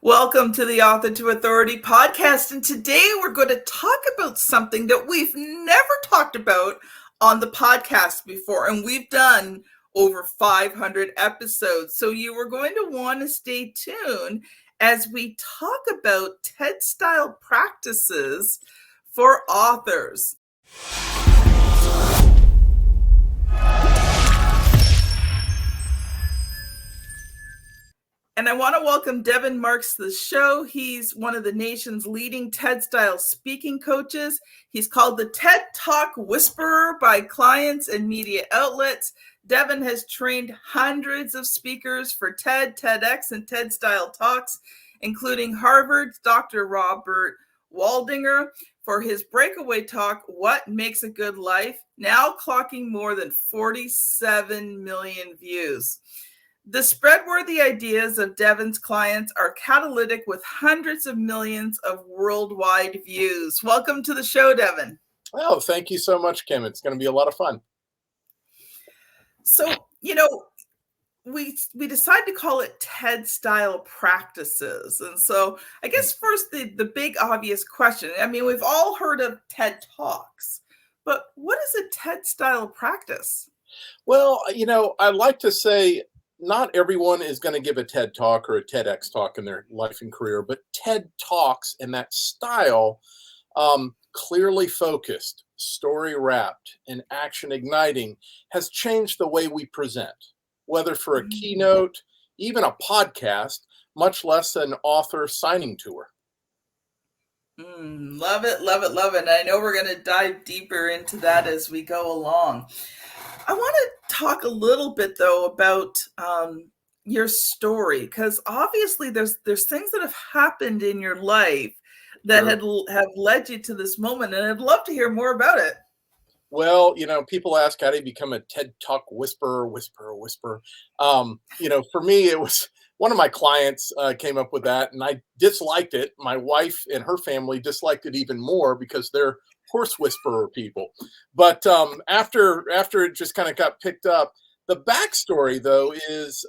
Welcome to the Author to Authority podcast. And today we're going to talk about something that we've never talked about on the podcast before. And we've done over 500 episodes. So you are going to want to stay tuned as we talk about TED style practices for authors. And I want to welcome Devin Marks to the show. He's one of the nation's leading TED-style speaking coaches. He's called the TED Talk Whisperer by clients and media outlets. Devin has trained hundreds of speakers for TED, TEDx, and TED-style talks, including Harvard's Dr. Robert Waldinger for his breakaway talk, What Makes a Good Life, now clocking more than 47 million views. The spread-worthy ideas of Devin's clients are catalytic with hundreds of millions of worldwide views. Welcome to the show, Devin. Oh, thank you so much, Kim. It's going to be a lot of fun. So, we decided to call it TED style practices. And so I guess first the big obvious question. I mean, we've all heard of TED Talks, but what is a TED style practice? Well, I like to say not everyone is going to give a TED Talk or a TEDx talk in their life and career, but TED Talks and that style, clearly focused, story wrapped, and action igniting, has changed the way we present, whether for a keynote, even a podcast, much less an author signing tour. Love it, love it, love it. And I know we're going to dive deeper into that as we go along. I want to talk a little bit, though, about your story, because obviously there's things that have happened in your life that have led you to this moment, and I'd love to hear more about it. Well, people ask, how do you become a TED Talk whisperer? For me, it was one of my clients came up with that, and I disliked it. My wife and her family disliked it even more because they're horse whisperer people. But after it just kind of got picked up, the backstory, though, is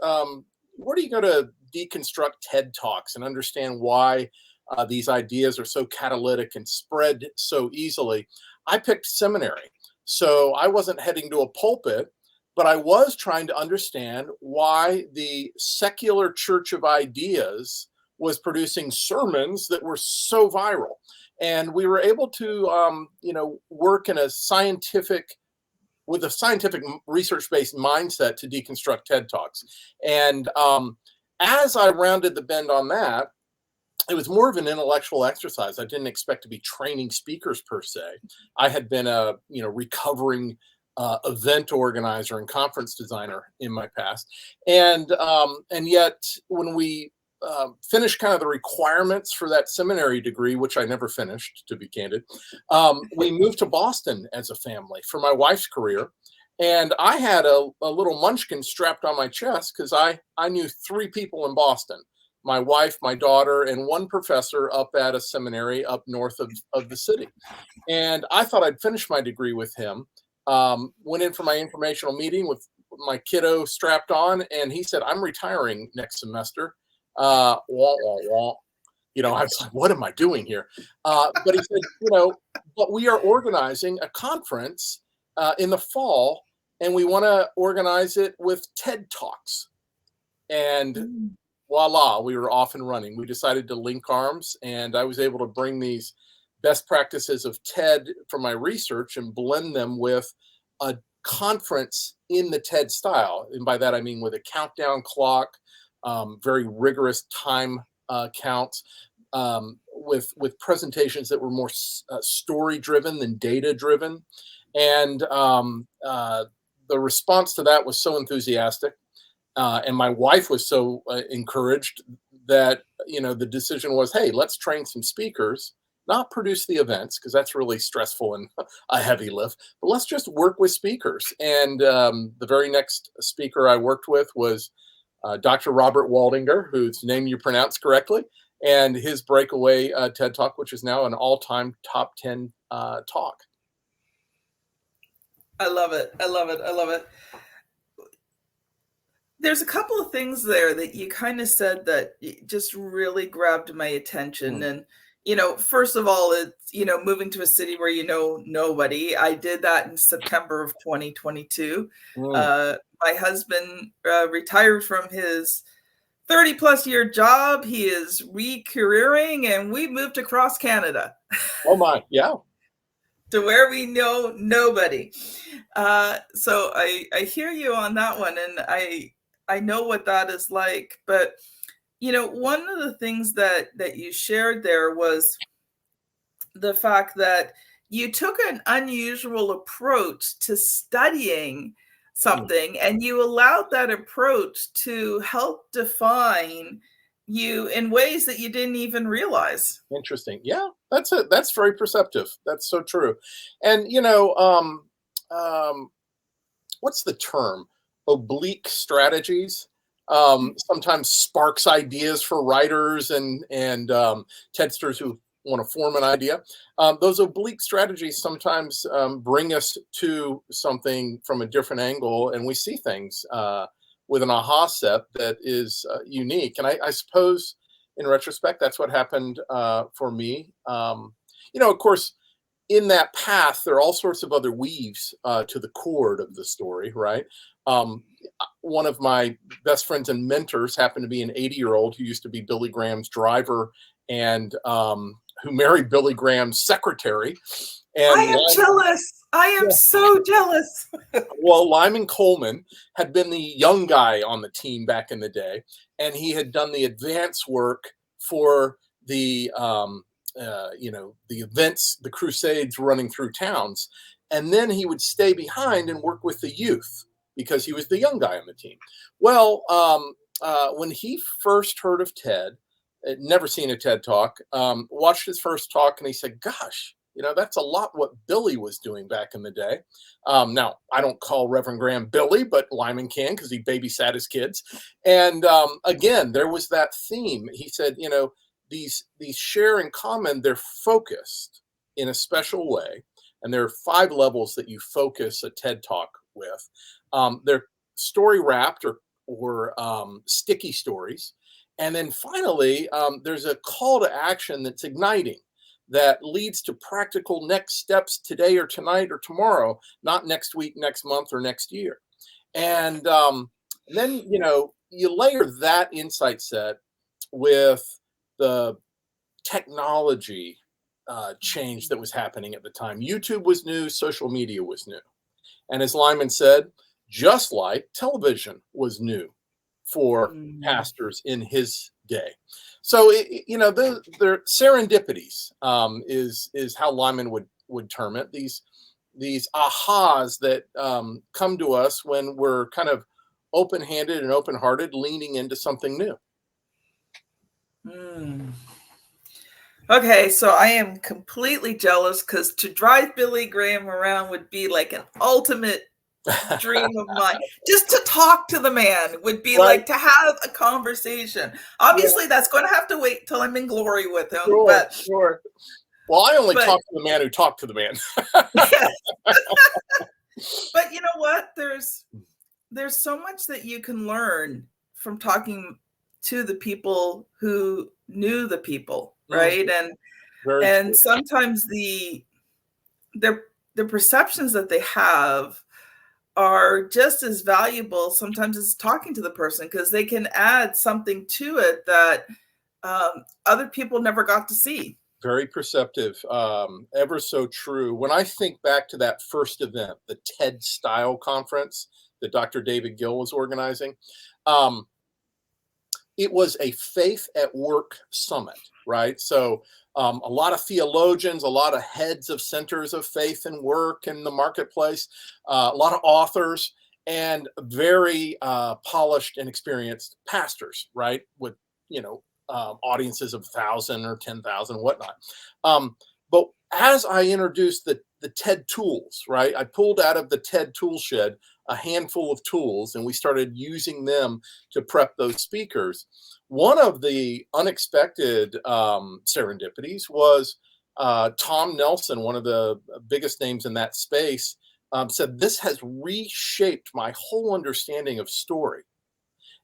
where do you go to deconstruct TED Talks and understand why these ideas are so catalytic and spread so easily? I picked seminary. So I wasn't heading to a pulpit, but I was trying to understand why the secular church of ideas was producing sermons that were so viral. And we were able to, work in with a scientific research-based mindset to deconstruct TED Talks. And as I rounded the bend on that, it was more of an intellectual exercise. I didn't expect to be training speakers per se. I had been a recovering event organizer and conference designer in my past, and yet when we finished kind of the requirements for that seminary degree, which I never finished, to be candid, we moved to Boston as a family for my wife's career. And I had a little munchkin strapped on my chest because I knew 3 people in Boston: my wife, my daughter, and one professor up at a seminary up north of the city. And I thought I'd finish my degree with him. Went in for my informational meeting with my kiddo strapped on, and he said, "I'm retiring next semester." Wah, wah, wah. I was like, what am I doing here? But he said, but we are organizing a conference in the fall, and we want to organize it with TED Talks. And voila, we were off and running. We decided to link arms, and I was able to bring these best practices of TED from my research and blend them with a conference in the TED style. And by that, I mean with a countdown clock, very rigorous time counts, with presentations that were more story-driven than data-driven. And the response to that was so enthusiastic. And my wife was so encouraged that, the decision was, hey, let's train some speakers, not produce the events, because that's really stressful and a heavy lift, but let's just work with speakers. And the very next speaker I worked with was Dr. Robert Waldinger, whose name you pronounced correctly, and his breakaway TED Talk, which is now an all-time top 10 talk. I love it. I love it. I love it. There's a couple of things there that you kind of said that just really grabbed my attention. Mm, And, first of all, it's, moving to a city where you know nobody. I did that in September of 2022. mm. My husband retired from his 30 plus year job. He is re-careering, and we moved across Canada Oh my, yeah. to where we know nobody. So I hear you on that one, and I know what that is like. But one of the things that you shared there was the fact that you took an unusual approach to studying Mm. something, and you allowed that approach to help define you in ways that you didn't even realize. Interesting. Yeah, that's very perceptive. That's so true. And um, what's the term? Oblique strategies. Sometimes sparks ideas for writers and tedsters who want to form an idea. Those oblique strategies sometimes bring us to something from a different angle, and we see things with an aha set that is unique. And I suppose, in retrospect, that's what happened for me. Of course, in that path, there are all sorts of other weaves to the cord of the story, right? One of my best friends and mentors happened to be an 80-year-old who used to be Billy Graham's driver and who married Billy Graham's secretary. I And am jealous. I am so jealous. Lyman Coleman had been the young guy on the team back in the day, and he had done the advance work for the events, the crusades running through towns. And then he would stay behind and work with the youth because he was the young guy on the team. Well, when he first heard of TED, never seen a TED talk, watched his first talk, and he said, gosh, that's a lot what Billy was doing back in the day. Now, I don't call Reverend Graham Billy, but Lyman can because he babysat his kids. And again, there was that theme. He said, these share in common, they're focused in a special way. And there are 5 levels that you focus a TED talk with. They're story wrapped or sticky stories. And then finally, there's a call to action that's igniting, that leads to practical next steps today or tonight or tomorrow, not next week, next month, or next year. And then, you layer that insight set with the technology change that was happening at the time. YouTube was new, social media was new. And as Lyman said, just like television was new for Mm. pastors in his day. So, the serendipities is how Lyman would term it. These ahas that come to us when we're kind of open-handed and open-hearted, leaning into something new. Mm. Okay, so I am completely jealous because to drive Billy Graham around would be like an ultimate dream of mine. Just to talk to the man would be Right? like to have a conversation. Yeah, Obviously, that's going to have to wait till I'm in glory with him, sure, but sure. Well, I only but talk to the man who talked to the man. yes. But you know what? There's so much that you can learn from talking to the people who knew the people, Mm, right? very And true. sometimes the perceptions that they have are just as valuable sometimes as talking to the person, because they can add something to it that other people never got to see. Very perceptive. Ever so true. When I think back to that first event, the TED Style Conference that Dr. David Gill was organizing, um, it was a faith at work summit, right? So a lot of theologians, a lot of heads of centers of faith and work in the marketplace, a lot of authors, and very polished and experienced pastors, right? With, audiences of 1,000 or 10,000, whatnot. But as I introduced the TED tools, right, I pulled out of the TED tool shed a handful of tools, and we started using them to prep those speakers. One of the unexpected serendipities was Tom Nelson, one of the biggest names in that space, said, this has reshaped my whole understanding of story.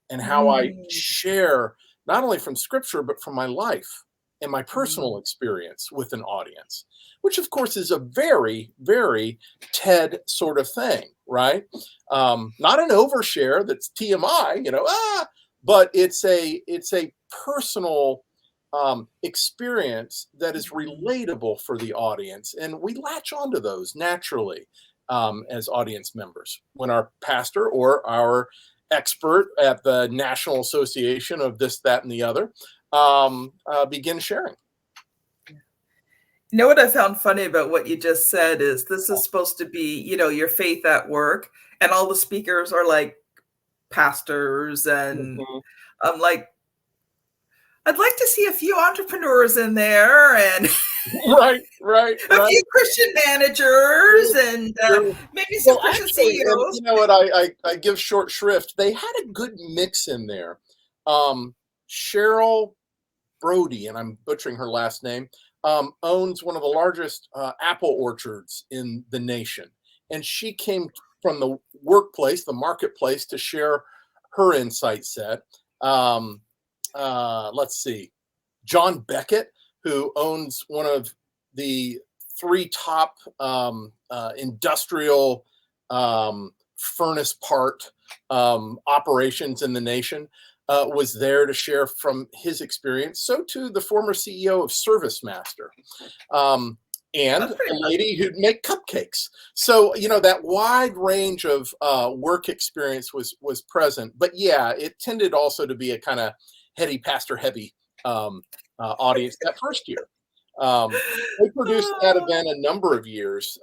and how I Mm. share not only from scripture, but from my life and my personal Mm. experience with an audience, which of course is a very, very TED sort of thing, right? Not an overshare that's TMI, but it's a personal experience that is Mhm. relatable for the audience, and we latch onto those naturally as audience members when our pastor or our expert at the National Association of this, that, and the other begin sharing. You know what I found funny about what you just said is this is supposed to be, your faith at work, and all the speakers are like pastors, and Mhm. I'm like, I'd like to see a few entrepreneurs in there and Right, right, a right. few Christian managers True, and true. maybe some Well, Christian actually, and CEOs. you know what? I give short shrift. They had a good mix in there. Um, Cheryl Brody, and I'm butchering her last name, owns one of the largest apple orchards in the nation. And she came from the workplace, the marketplace, to share her insight set. Um, let's see, John Beckett, who owns one of the three top industrial furnace part operations in the nation, was there to share from his experience. So too the former CEO of ServiceMaster, and That's a pretty lady who'd make cupcakes. So that wide range of work experience was present. But yeah, it tended also to be a kind of heady pastor heavy um, audience that first year. Um, they produced that impressive. event a number of years.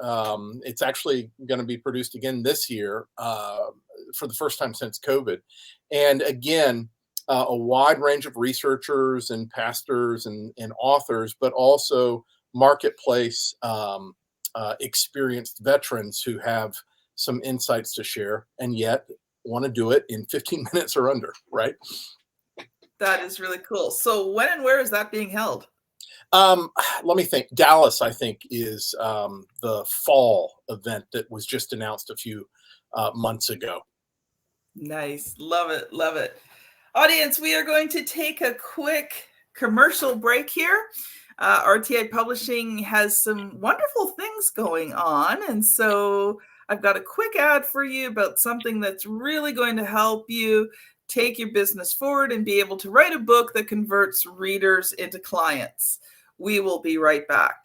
It's actually going to be produced again this year for the first time since COVID. And again, a wide range of researchers and pastors and authors, but also marketplace experienced veterans who have some insights to share and yet want to do it in 15 minutes or under, right? That is really cool. So when and where is that being held? Um, Let me think. Dallas, I think, is the fall event that was just announced a few months ago. Nice. Love it. Love it. Audience, we are going to take a quick commercial break here. RTI Publishing has some wonderful things going on. And so I've got a quick ad for you about something that's really going to help you take your business forward and be able to write a book that converts readers into clients. We will be right back.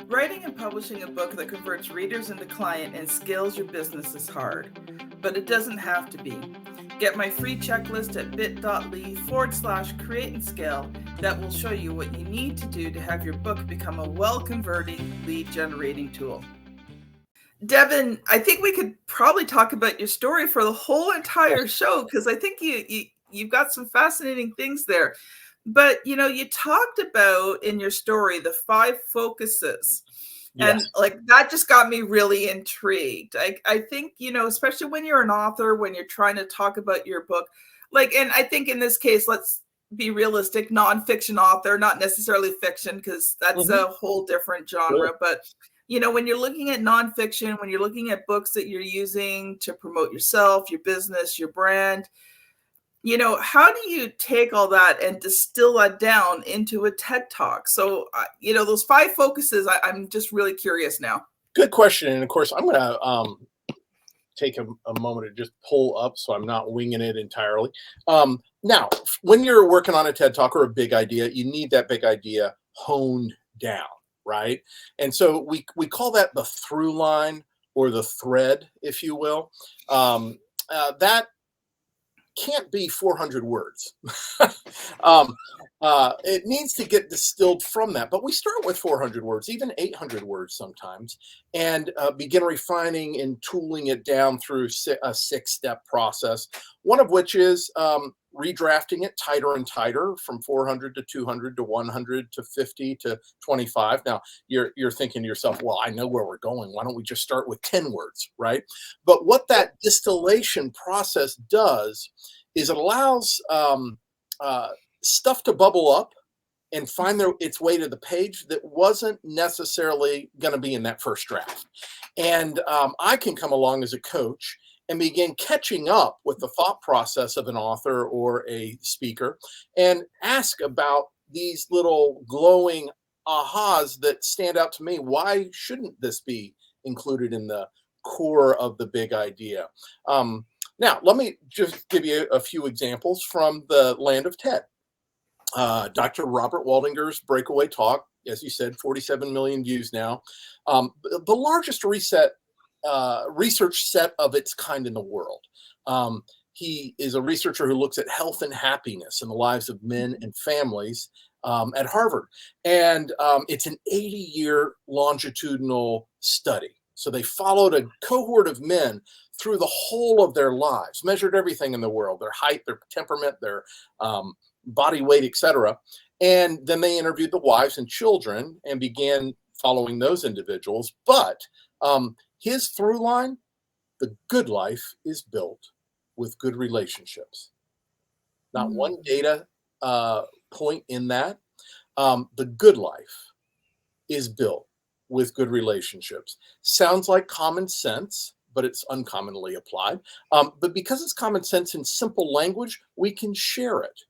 Writing and publishing a book that converts readers into client and scales your business is hard, but it doesn't have to be. Get my free checklist at bit.ly/create and scale that will show you what you need to do to have your book become a well-converting lead generating tool. Devin, I think we could probably talk about your story for the whole entire show because I think you've got some fascinating things there. But you talked about in your story the 5 focuses. And Yes. like that just got me really intrigued. I think, especially when you're an author, when you're trying to talk about your book, and I think in this case, let's be realistic, nonfiction author, not necessarily fiction, because that's Mhm. a whole different Sure. genre. But when you're looking at nonfiction, when you're looking at books that you're using to promote yourself, your business, your brand, how do you take all that and distill that down into a TED Talk? So, those 5 focuses, I'm just really curious now. Good question. And of course, I'm going to take a moment to just pull up so I'm not winging it entirely. Now, when you're working on a TED Talk or a big idea, you need that big idea honed down, right? And so we call that the through line or the thread, if you will. That can't be 400 words. um, it needs to get distilled from that. But we start with 400 words, even 800 words sometimes, and begin refining and tooling it down through a 6-step process, one of which is redrafting it tighter and tighter from 400 to 200 to 100 to 50 to 25. Now, you're thinking to yourself, well, I know where we're going. Why don't we just start with 10 words, right? But what that distillation process does is it allows stuff to bubble up and find its way to the page that wasn't necessarily going to be in that first draft. And I can come along as a coach and begin catching up with the thought process of an author or a speaker and ask about these little glowing ahas that stand out to me. Why shouldn't this be included in the core of the big idea? Now, let me just give you a few examples from the land of TED. Dr. Robert Waldinger's breakaway talk, as you said, 47 million views now. The largest research set of its kind in the world. He is a researcher who looks at health and happiness in the lives of men and families at Harvard. And it's an 80-year longitudinal study. So they followed a cohort of men through the whole of their lives, measured everything in the world, their height, their temperament, their body weight, etc. And then they interviewed the wives and children and began following those individuals. But his through line, the good life is built with good relationships. Not one data point in that. The good life is built with good relationships. Sounds like common sense, but it's uncommonly applied. But because it's common sense in simple language, we can share it.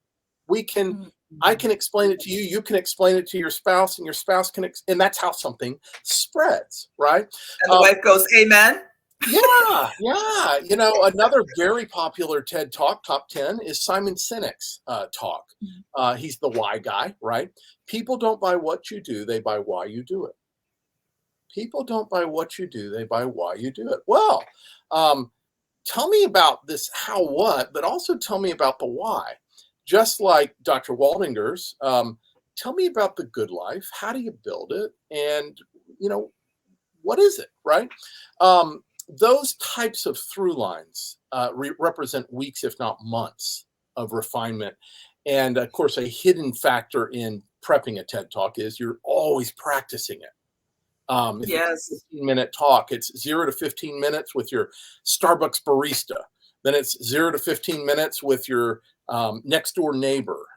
I can explain it to you, you can explain it to your spouse, and your spouse can, and that's how something spreads, right? And the wife goes, amen. Yeah. You know, another very popular TED Talk, top 10, is Simon Sinek's talk. He's the why guy, right? People don't buy what you do, they buy why you do it. People don't buy what you do, they buy why you do it. Well, tell me about this how what, but also tell me about the why. Just like Dr. Waldinger's, tell me about the good life. How do you build it? And, you know, what is it, right? Those types of through lines represent weeks, if not months, of refinement. And, of course, a hidden factor in prepping a TED Talk is you're always practicing it. If Yes. it's a 15-minute talk, it's 0 to 15 minutes with your Starbucks barista. Then it's 0 to 15 minutes with your next door neighbor,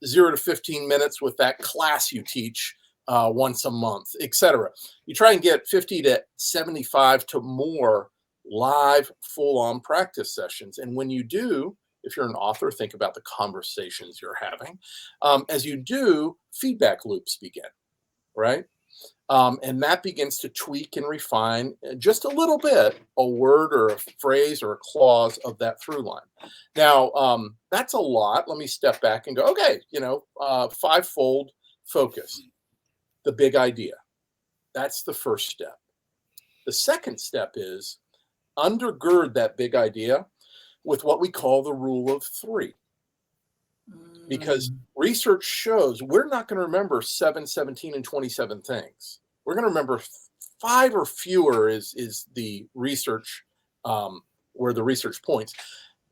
0 to 15 minutes with that class you teach once a month, etc. You try and get 50 to 75 to more live full-on practice sessions. And when you do, if you're an author, think about the conversations you're having. As you do, feedback loops begin, right? And that begins to tweak and refine just a little bit a word or a phrase or a clause of that through line. Now, that's a lot. Let me step back and go, okay, you know, fivefold focus, the big idea. That's the first step. The second step is undergird that big idea with what we call the rule of three. Because research shows we're not going to remember 7, 17, and 27 things. We're going to remember 5 or fewer is the research, where the research points.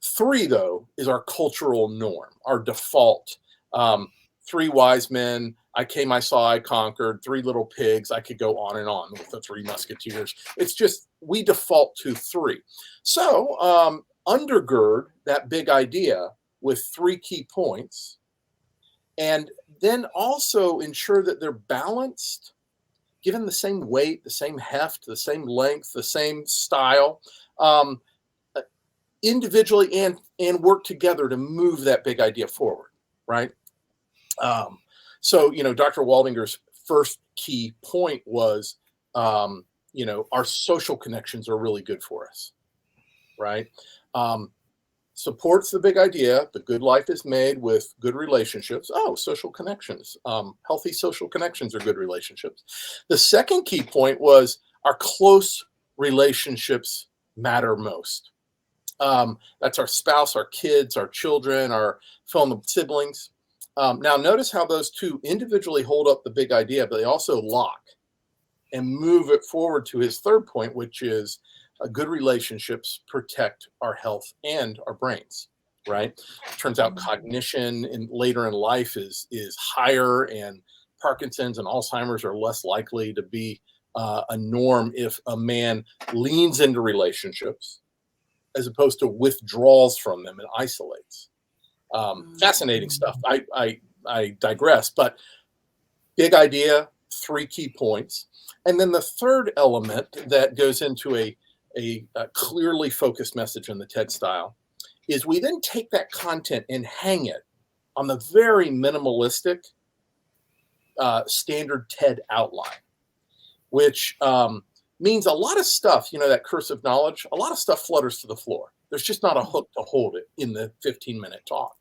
3, though, is our cultural norm, our default. 3 wise men, I came, I saw, I conquered, 3 little pigs. I could go on and on with the 3 musketeers. It's just we default to 3. So undergird that big idea with 3 key points, and then also ensure that they're balanced, given the same weight, the same heft, the same length, the same style, individually and work together to move that big idea forward, right? So, you know, Dr. Waldinger's first key point was, you know, our social connections are really good for us, right? Supports the big idea. The good life is made with good relationships. Oh, social connections. Healthy social connections are good relationships. The second key point was our close relationships matter most. That's our spouse, our kids, our children, our fellow siblings. Now, notice how those 2 individually hold up the big idea, but they also lock and move it forward to his third point, which is good relationships protect our health and our brains, right? Turns out cognition later in life is higher, and Parkinson's and Alzheimer's are less likely to be a norm if a man leans into relationships as opposed to withdraws from them and isolates. Fascinating stuff. I digress, but big idea, 3 key points. And then the third element that goes into a a clearly focused message in the TED style is we then take that content and hang it on the very minimalistic standard TED outline, which means a lot of stuff, that cursive knowledge, a lot of stuff flutters to the floor. There's just not a hook to hold it in the 15-minute talk.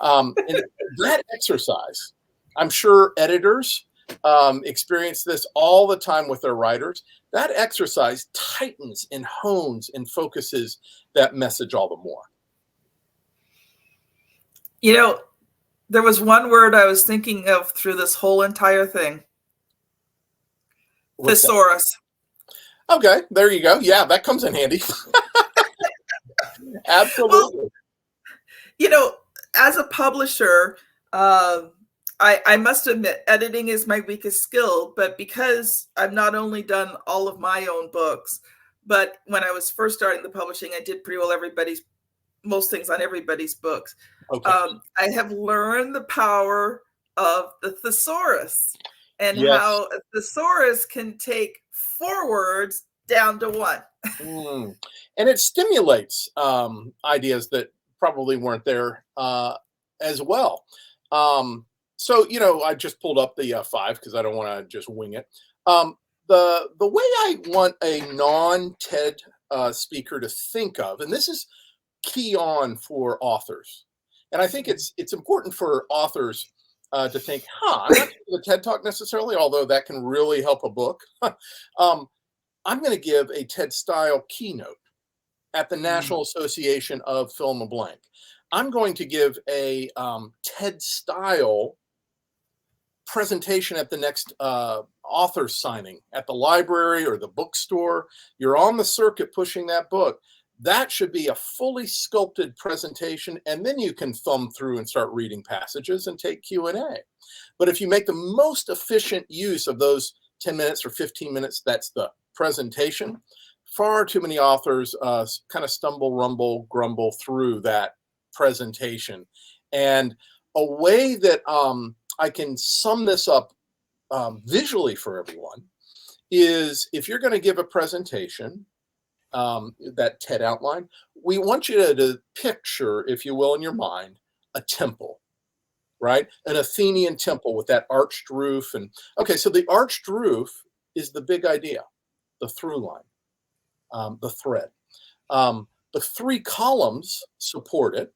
And that exercise, I'm sure editors experience this all the time with their writers. That exercise tightens and hones and focuses that message all the more. There was one word I was thinking of through this whole entire thing. What's Thesaurus. That? Okay, there you go. Yeah, that comes in handy. Absolutely. Well, as a publisher, I must admit, editing is my weakest skill, but because I've not only done all of my own books, but when I was first starting the publishing, I did pretty well most things on everybody's books. Okay. I have learned the power of the thesaurus and how a thesaurus can take 4 words down to 1. And it stimulates ideas that probably weren't there as well. So, I just pulled up the 5 because I don't want to just wing it. The way I want a non-TED speaker to think of, and this is key on for authors, and I think it's important for authors to think, I'm not the TED Talk necessarily, although that can really help a book. I'm going to give a TED style keynote at the National Association of Fill in the Blank. I'm going to give a TED style presentation at the next author signing at the library or the bookstore. You're on the circuit pushing that book. That should be a fully sculpted presentation, and then you can thumb through and start reading passages and take Q&A. But if you make the most efficient use of those 10 minutes or 15 minutes, that's the presentation. Far too many authors kind of stumble, rumble, grumble through that presentation. And a way that I can sum this up visually for everyone is, if you're going to give a presentation, that TED outline, we want you to picture, if you will, in your mind, a temple, right? An Athenian temple with that arched roof. And okay, so the arched roof is the big idea, the through line, the thread. The 3 columns support it.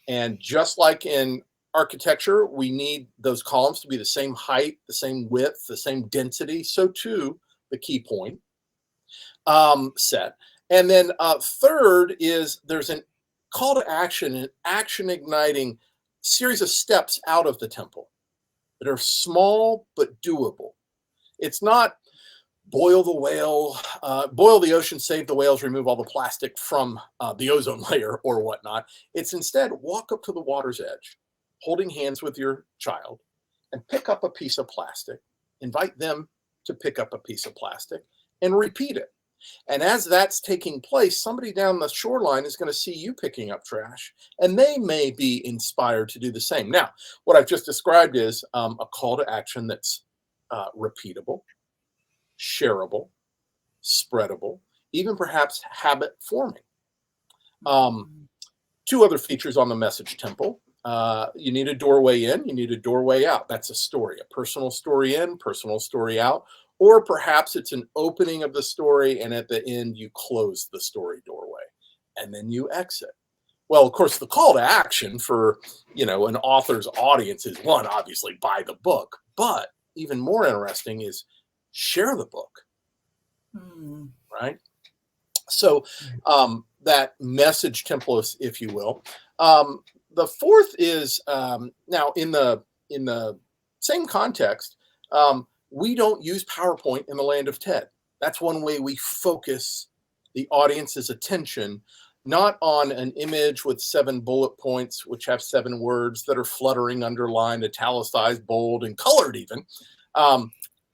And just like in architecture, we need those columns to be the same height, the same width, the same density. So too, the key point set. And then third is there's a call to action, an action igniting series of steps out of the temple that are small but doable. It's not boil the whale, boil the ocean, save the whales, remove all the plastic from the ozone layer or whatnot. It's instead walk up to the water's edge, holding hands with your child, and pick up a piece of plastic, invite them to pick up a piece of plastic, and repeat it. And as that's taking place, somebody down the shoreline is going to see you picking up trash, and they may be inspired to do the same. Now, what I've just described is a call to action that's repeatable, shareable, spreadable, even perhaps habit forming. 2 other features on the message temple. You need a doorway in, you need a doorway out. That's a story, a personal story in, personal story out. Or perhaps it's an opening of the story, and at the end you close the story doorway, and then you exit. Well, of course, the call to action for an author's audience is, 1, obviously buy the book, but even more interesting is share the book, right? So that message template, if you will. The 4th is now in the same context. We don't use PowerPoint in the land of TED. That's one way we focus the audience's attention, not on an image with 7 bullet points, which have 7 words that are fluttering, underlined, italicized, bold, and colored even.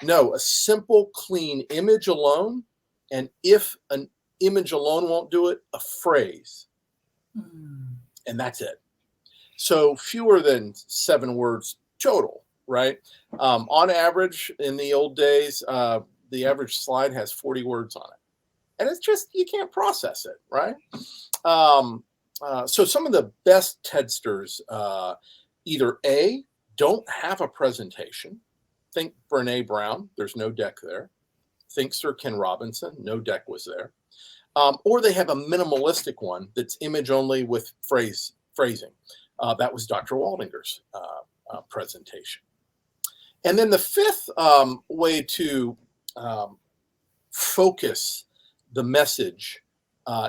No, a simple, clean image alone. And if an image alone won't do it, a phrase. And that's it. So fewer than 7 words total, right? On average, in the old days, the average slide has 40 words on it. and it's just, you can't process it, right? So some of the best TEDsters, either A, don't have a presentation. Think Brene Brown, there's no deck there. Think Sir Ken Robinson, no deck was there. Or they have a minimalistic one that's image only with phrasing. That was Dr. Waldinger's presentation. And then the fifth way to focus the message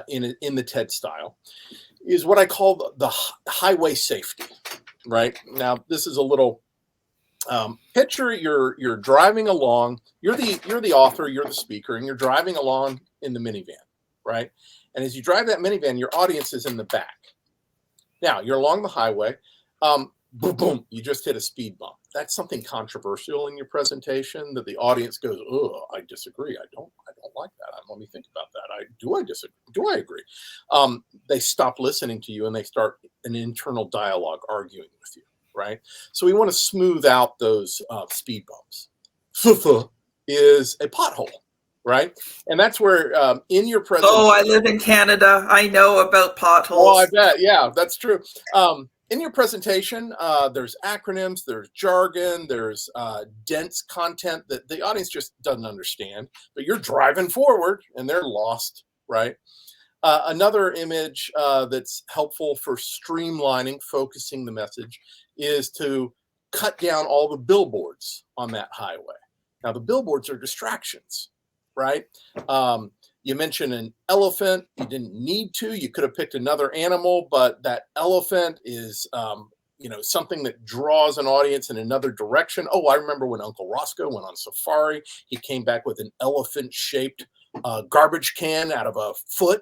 in the TED style is what I call the highway safety. Right now, this is a little picture. You're driving along. You're the author. You're the speaker, and you're driving along in the minivan, right? And as you drive that minivan, your audience is in the back. Now you're along the highway. Boom, boom! You just hit a speed bump. That's something controversial in your presentation that the audience goes, "Oh, I disagree. I don't like that. Let me think about that. Do I disagree? Do I agree?" They stop listening to you and they start an internal dialogue arguing with you, right? So we want to smooth out those speed bumps. Is a pothole, right? And that's where in your presentation. Oh, I live in Canada. I know about potholes. Oh, I bet. Yeah, that's true. In your presentation, there's acronyms, there's jargon, there's dense content that the audience just doesn't understand, but you're driving forward and they're lost, right? Another image that's helpful for streamlining, focusing the message is to cut down all the billboards on that highway. Now, the billboards are distractions, right? You mentioned an elephant. You didn't need to. You could have picked another animal, but that elephant is, something that draws an audience in another direction. Oh, I remember when Uncle Roscoe went on safari. He came back with an elephant-shaped garbage can out of a foot.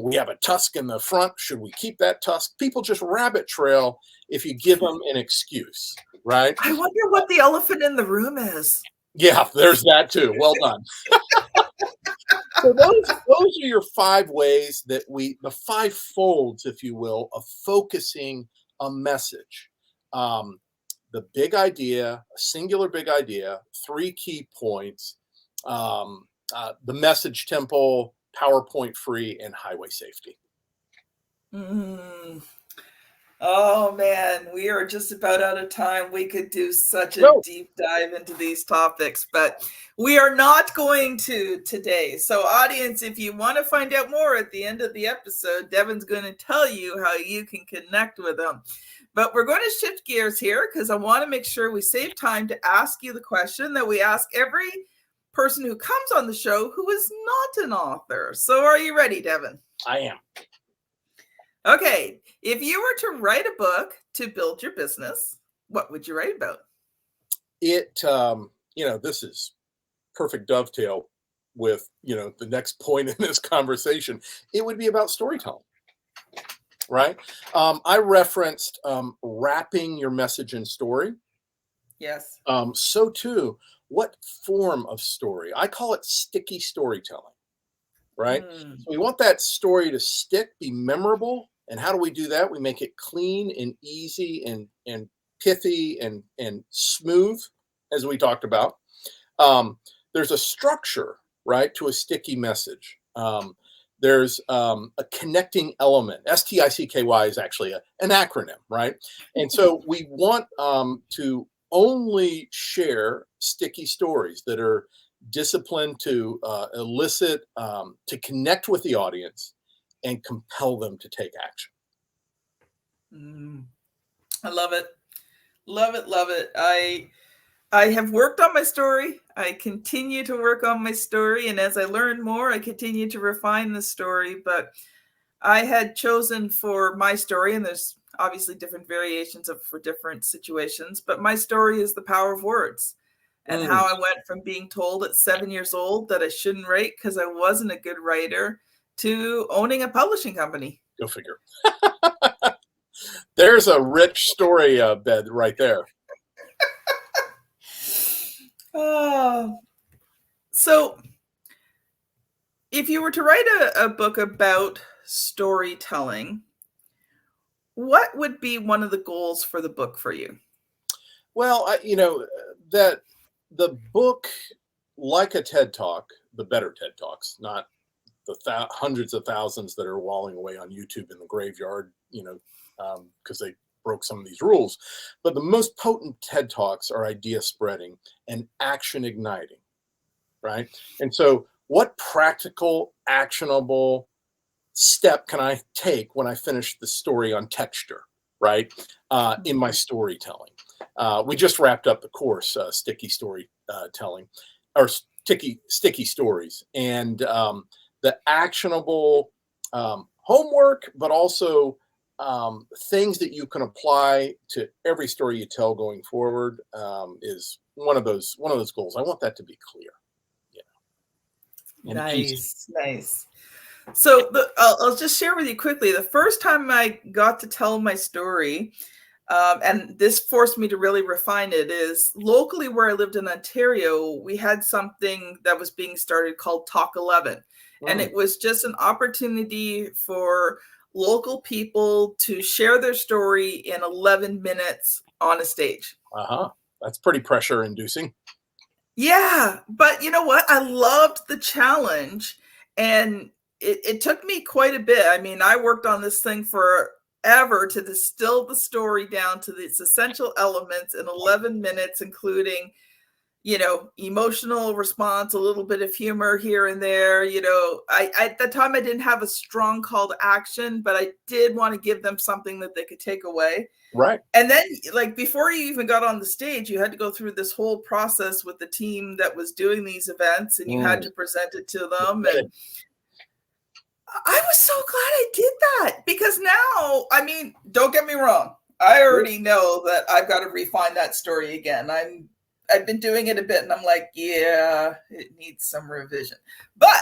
We have a tusk in the front. Should we keep that tusk? People just rabbit trail if you give them an excuse, right? I wonder what the elephant in the room is. Yeah, there's that too. Well done. So those are your 5 ways that the 5 folds, if you will, of focusing a message. The big idea, a singular big idea, 3 key points, the message temple, PowerPoint free, and highway safety. Oh man, we are just about out of time. We could do such a deep dive into these topics, but we are not going to today. So audience, if you want to find out more at the end of the episode, Devin's going to tell you how you can connect with him. But we're going to shift gears here because I want to make sure we save time to ask you the question that we ask every person who comes on the show who is not an author. So are you ready, Devin? I am. Okay, if you were to write a book to build your business, what would you write about? This is perfect dovetail with, the next point in this conversation. It would be about storytelling, right? I referenced wrapping your message in story. Yes. So too, what form of story? I call it sticky storytelling, right? So we want that story to stick, be memorable. And how do we do that? We make it clean and easy and pithy and smooth, as we talked about. There's a structure, right, to a sticky message. There's a connecting element. STICKY is actually an acronym, right? And so we want to only share sticky stories that are disciplined to elicit, to connect with the audience and compel them to take action. I love it. Love it. Love it. I have worked on my story. I continue to work on my story. And as I learn more, I continue to refine the story. But I had chosen for my story, and there's obviously different variations for different situations, but my story is the power of words and how I went from being told at 7 years old that I shouldn't write because I wasn't a good writer to owning a publishing company. Go figure. There's a rich story bed right there. So if you were to write a book about storytelling, what would be one of the goals for the book for you? Well, that the book, like a TED Talk, the better TED Talks, not hundreds of thousands that are walling away on YouTube in the graveyard, because they broke some of these rules. But the most potent TED Talks are idea spreading and action igniting, right? And so what practical, actionable step can I take when I finish the story on texture, right? In my storytelling. We just wrapped up the course, Sticky Storytelling, or Sticky Stories. And the actionable homework, but also things that you can apply to every story you tell going forward is one of those goals. I want that to be clear. Yeah. Nice. So I'll just share with you quickly. The first time I got to tell my story, and this forced me to really refine it, is locally where I lived in Ontario, we had something that was being started called Talk 11. And it was just an opportunity for local people to share their story in 11 minutes on a stage. That's pretty pressure inducing. Yeah, but you know what? I loved the challenge, and it took me quite a bit. I mean, I worked on this thing forever to distill the story down to its essential elements in 11 minutes, including, emotional response, a little bit of humor here and there. At the time I didn't have a strong call to action, but I did want to give them something that they could take away. Right. And then, like, before you even got on the stage, you had to go through this whole process with the team that was doing these events, and you had to present it to them. And I was so glad I did that, because now, I mean, don't get me wrong, I already know that I've got to refine that story again. I've been doing it a bit, and I'm like, yeah, it needs some revision. But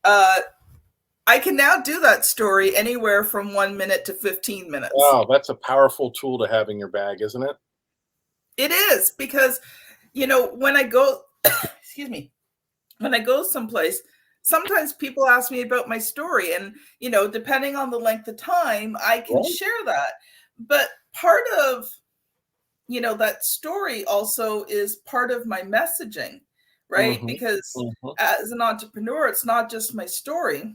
I can now do that story anywhere from 1 minute to 15 minutes. Wow, that's a powerful tool to have in your bag, isn't it? It is, because, when I go, excuse me, when I go someplace, sometimes people ask me about my story, and, depending on the length of time, I can share that. But part of, that story also is part of my messaging, right? Because as an entrepreneur, it's not just my story.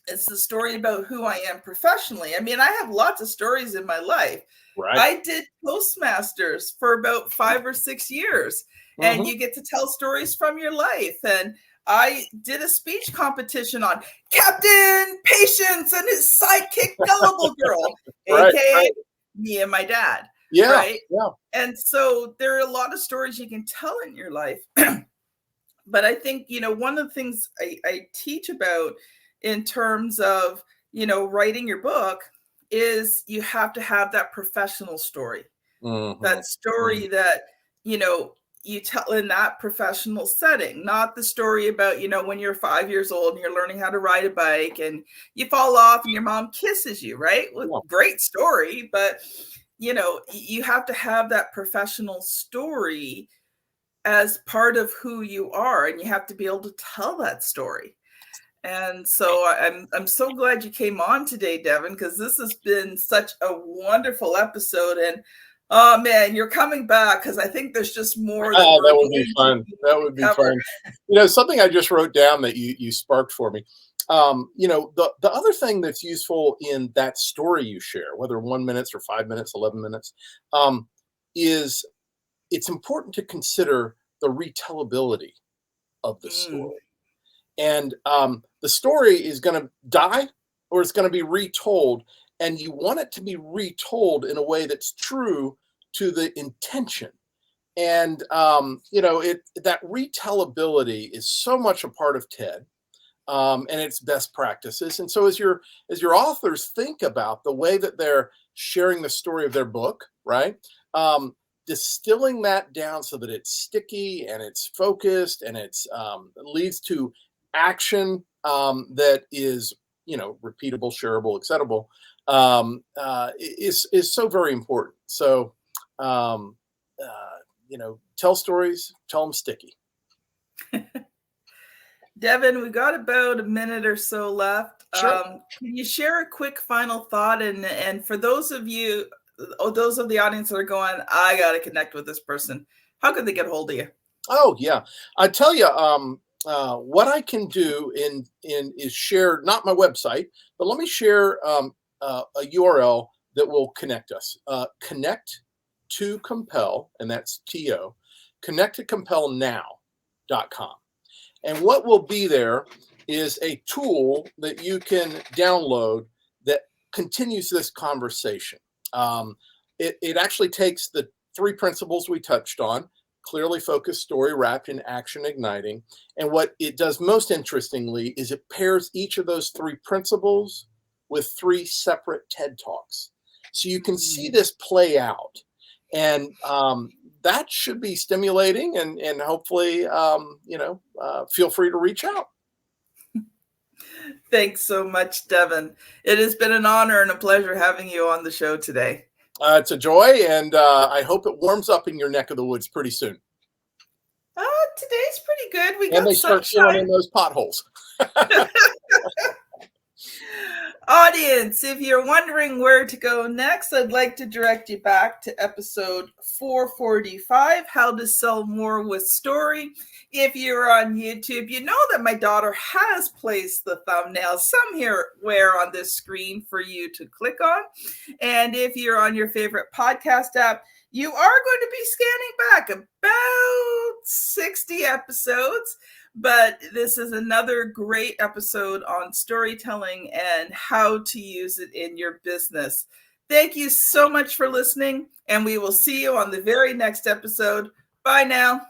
It's the story about who I am professionally. I mean, I have lots of stories in my life. Right. I did Toastmasters for about 5 or 6 years, and you get to tell stories from your life. And I did a speech competition on Captain Patience and his sidekick Gullible Girl, aka me and my dad. Yeah. Right. Yeah. And so there are a lot of stories you can tell in your life. But I think, one of the things I teach about in terms of, writing your book is you have to have that professional story, that story that, you tell in that professional setting, not the story about, when you're 5 years old and you're learning how to ride a bike and you fall off and your mom kisses you, right? Well, great story, but you have to have that professional story as part of who you are, and you have to be able to tell that story. And so I'm so glad you came on today, Devin, because this has been such a wonderful episode. And oh man, you're coming back, because I think there's just more. That would be fun. That would be fun. Something I just wrote down that you sparked for me. The other thing that's useful in that story you share, whether 1 minute or 5 minutes, 11 minutes, is it's important to consider the retellability of the story. And the story is going to die, or it's going to be retold, and you want it to be retold in a way that's true to the intention. And that retellability is so much a part of TED. And its best practices. And so as your authors think about the way that they're sharing the story of their book, right? Distilling that down so that it's sticky and it's focused and it's leads to action that is, repeatable, shareable, acceptable, is so very important. So, tell stories, tell them sticky. Devin, we got about a minute or so left. Sure. Can you share a quick final thought? And for those of you, those of the audience that are going, I got to connect with this person, how could they get a hold of you? Oh, yeah. I tell you, what I can do is share not my website, but let me share a URL that will connect us. Connect to Compel, and that's TO. Connect to Compel now.com. And what will be there is a tool that you can download that continues this conversation. It actually takes the 3 principles we touched on: clearly focused, story wrapped in action igniting. And what it does most interestingly is it pairs each of those 3 principles with 3 separate TED Talks. So you can see this play out. And that should be stimulating, and hopefully, feel free to reach out. Thanks so much, Devin. It has been an honor and a pleasure having you on the show today. It's a joy, and I hope it warms up in your neck of the woods pretty soon. Today's pretty good. We and got they start filling in those potholes. Audience, if you're wondering where to go next, I'd like to direct you back to episode 445, How to Sell More with Story. If you're on YouTube, you know that my daughter has placed the thumbnail somewhere on this screen for you to click on. And if you're on your favorite podcast app, you are going to be scanning back about 60 episodes. But this is another great episode on storytelling and how to use it in your business. Thank you so much for listening, and we will see you on the very next episode. Bye now.